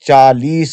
40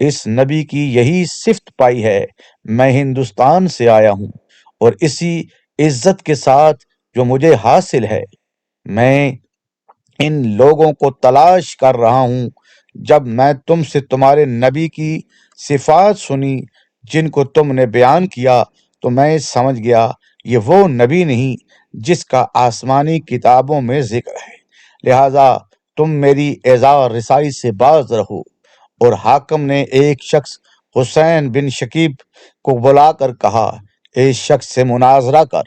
اس نبی کی یہی صفت پائی ہے۔ میں ہندوستان سے آیا ہوں اور اسی عزت کے ساتھ جو مجھے حاصل ہے، میں ان لوگوں کو تلاش کر رہا ہوں۔ جب میں تم سے تمہارے نبی کی صفات سنی جن کو تم نے بیان کیا تو میں سمجھ گیا یہ وہ نبی نہیں جس کا آسمانی کتابوں میں ذکر ہے، لہذا تم میری اعزاز رسائی سے باز رہو۔ اور حاکم نے ایک شخص حسین بن شکیب کو بلا کر کہا، اس شخص سے مناظرہ کر۔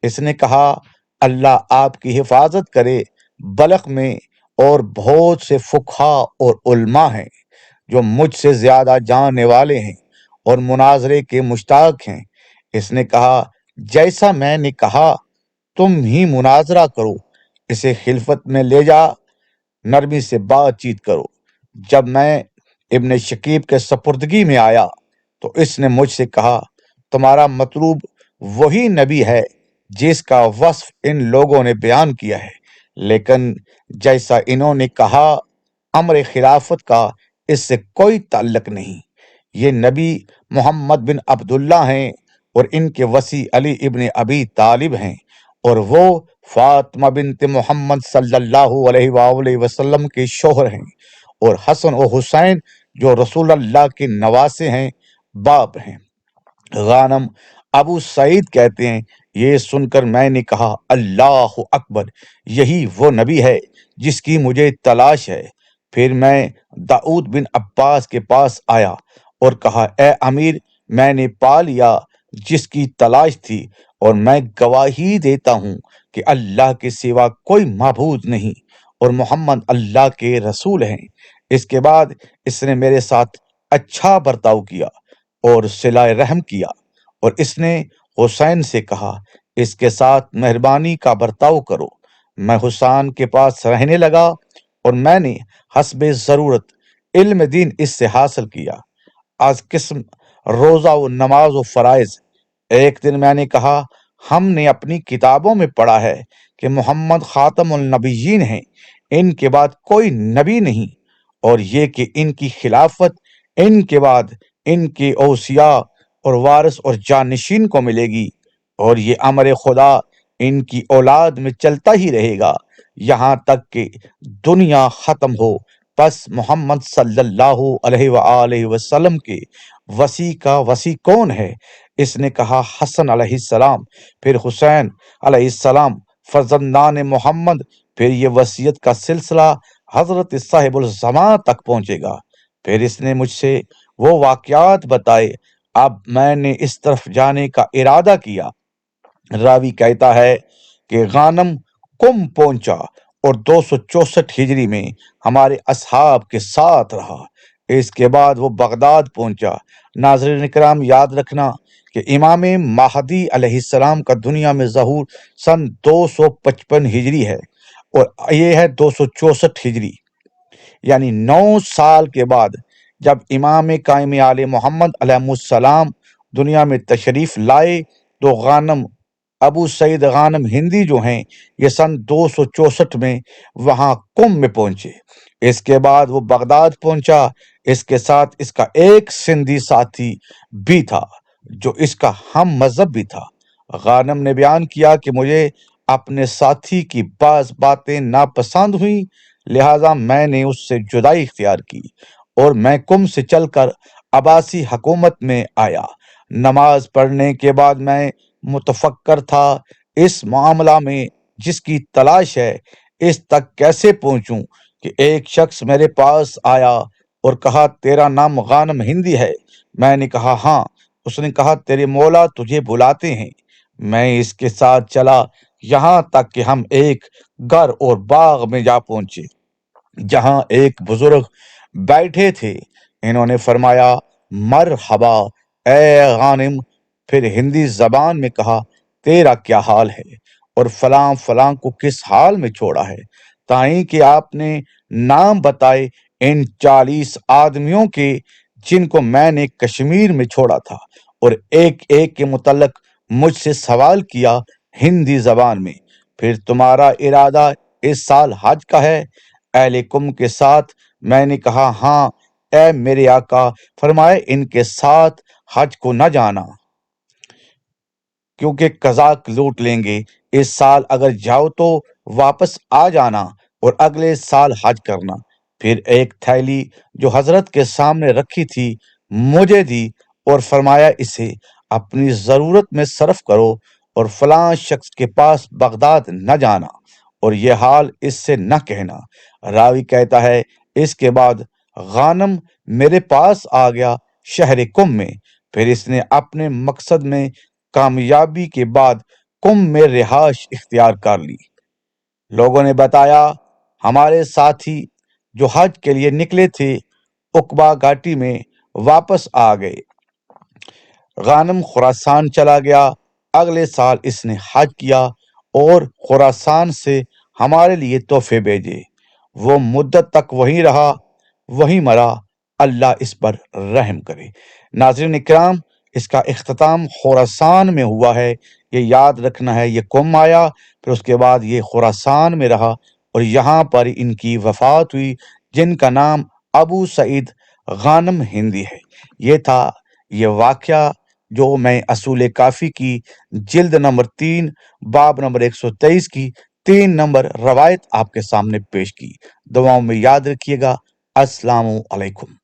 اس نے کہا، اللہ آپ کی حفاظت کرے، بلخ میں اور بہت سے فقہا اور علماء ہیں جو مجھ سے زیادہ جاننے والے ہیں اور مناظرے کے مشتاق ہیں۔ اس نے کہا، جیسا میں نے کہا تم ہی مناظرہ کرو، اسے خلفت میں لے جا، نرمی سے بات چیت کرو۔ جب میں ابن شکیب کے سپردگی میں آیا تو اس نے مجھ سے کہا، تمہارا مطلوب وہی نبی ہے جس کا وصف ان لوگوں نے بیان کیا ہے، لیکن جیسا انہوں نے کہا امر خلافت کا اس سے کوئی تعلق نہیں۔ یہ نبی محمد بن عبداللہ ہیں اور ان کے وصی علی ابن ابی طالب ہیں، اور وہ فاطمہ بنت محمد صلی اللہ علیہ وآلہ وسلم کے شوہر ہیں، اور حسن و حسین جو رسول اللہ کے نواسے ہیں، باپ ہیں۔ غانم ابو سعید کہتے ہیں، یہ سن کر میں نے کہا، اللہ اکبر، یہی وہ نبی ہے جس کی مجھے تلاش ہے۔ پھر میں داؤد بن عباس کے پاس آیا اور کہا، اے امیر، میں نے پا لیا جس کی تلاش تھی، اور میں گواہی دیتا ہوں کہ اللہ کے سوا کوئی معبود نہیں اور محمد اللہ کے رسول ہیں۔ اس کے بعد اس نے میرے ساتھ اچھا برتاؤ کیا اور صلہ رحم کیا، اور اس نے حسین سے کہا، اس کے ساتھ مہربانی کا برتاؤ کرو۔ میں حسین کے پاس رہنے لگا اور میں نے حسب ضرورت علم دین اس سے حاصل کیا، از قسم روزہ و نماز و فرائض۔ ایک دن میں نے کہا، ہم نے اپنی کتابوں میں پڑھا ہے کہ محمد خاتم النبیین ہیں، ان کے بعد کوئی نبی نہیں، اور یہ کہ ان کی خلافت ان کے بعد ان کے اوصیاء اور وارث اور جانشین کو ملے گی، اور یہ امر خدا ان کی اولاد میں چلتا ہی رہے گا یہاں تک کہ دنیا ختم ہو۔ پس محمد صلی اللہ علیہ وآلہ وسلم کے وصی کا وصی کون ہے؟ اس نے کہا، حسن علیہ السلام، پھر حسین علیہ السلام، فرزندان محمد، پھر یہ وصیت کا سلسلہ حضرت صاحب الزمان تک پہنچے گا۔ پھر اس نے مجھ سے وہ واقعات بتائے۔ اب میں نے اس طرف جانے کا ارادہ کیا۔ راوی کہتا ہے کہ غانم قم پہنچا اور 264 ہجری میں ہمارے اصحاب کے ساتھ رہا۔ اس کے بعد وہ بغداد پہنچا۔ ناظرین کرام، یاد رکھنا کہ امام مہدی علیہ السلام کا دنیا میں ظہور سن 255 ہجری ہے، اور یہ ہے 264 ہجری، یعنی 9 سال کے بعد جب امام قائم آل محمد علیہ السلام دنیا میں تشریف لائے تو غانم ابو سعید غانم ہندی جو ہیں یہ سن 264 میں وہاں قم میں پہنچے۔ اس کے بعد وہ بغداد پہنچا۔ اس کے ساتھ اس کا ایک سندھی ساتھی بھی تھا جو اس کا ہم مذہب بھی تھا۔ غانم نے بیان کیا کہ مجھے اپنے ساتھی کی بعض باتیں ناپسند ہوئیں، لہذا میں نے اس سے جدائی اختیار کی اور میں قم سے چل کر عباسی حکومت میں آیا۔ نماز پڑھنے کے بعد میں متفکر تھا، اس معاملہ میں جس کی تلاش ہے اس تک کیسے پہنچوں کہ ایک شخص میرے پاس آیا اور کہا، تیرا نام غانم ہندی ہے؟ میں نے کہا، ہاں۔ اس نے کہا، تیرے مولا تجھے بلاتے ہیں۔ میں اس کے ساتھ چلا یہاں تک کہ ہم ایک گھر اور باغ میں جا پہنچے جہاں ایک بزرگ بیٹھے تھے۔ انہوں نے فرمایا، مرحبا اے غانم۔ پھر ہندی زبان میں کہا، تیرا کیا حال ہے اور فلاں فلاں کو کس حال میں چھوڑا ہے، تائیں کہ آپ نے نام بتائے ان 40 آدمیوں کے جن کو میں نے کشمیر میں چھوڑا تھا، اور ایک ایک کے متعلق مجھ سے سوال کیا ہندی زبان میں۔ پھر تمہارا ارادہ اس سال حج کا ہے؟ اہل قم کے ساتھ میں نے کہا، ہاں۔ اے میرے آقا، فرمائے ان کے ساتھ حج کو نہ جانا کیونکہ قذاق لوٹ لیں گے۔ اس سال اگر جاؤ تو واپس آ جانا اور اگلے سال حج کرنا۔ پھر ایک تھیلی جو حضرت کے سامنے رکھی تھی مجھے دی اور فرمایا اسے اپنی ضرورت میں صرف کرو اور فلاں شخص کے پاس بغداد نہ جانا اور یہ حال اس سے نہ کہنا۔ راوی کہتا ہے اس کے بعد غانم میرے پاس آ گیا شہر کم میں۔ پھر اس نے اپنے مقصد میں کامیابی کے بعد کم میں رہائش اختیار کر لی۔ لوگوں نے بتایا ہمارے ساتھی جو حج کے لیے نکلے تھے عقبہ گھاٹی میں واپس آ گئے۔ غانم خراسان چلا گیا۔ اگلے سال اس نے حج کیا اور خراسان سے ہمارے لیے تحفے بھیجے۔ وہ مدت تک وہیں رہا، وہیں مرا۔ اللہ اس پر رحم کرے۔ ناظرین اکرام، اس کا اختتام خراسان میں ہوا ہے، یہ یاد رکھنا ہے۔ یہ قم آیا، پھر اس کے بعد یہ خراسان میں رہا اور یہاں پر ان کی وفات ہوئی، جن کا نام ابو سعید غانم ہندی ہے۔ یہ تھا یہ واقعہ جو میں اصول کافی کی جلد نمبر 3 باب نمبر 123 کی 3 نمبر روایت آپ کے سامنے پیش کی۔ دعاؤں میں یاد رکھیے گا۔ السلام علیکم۔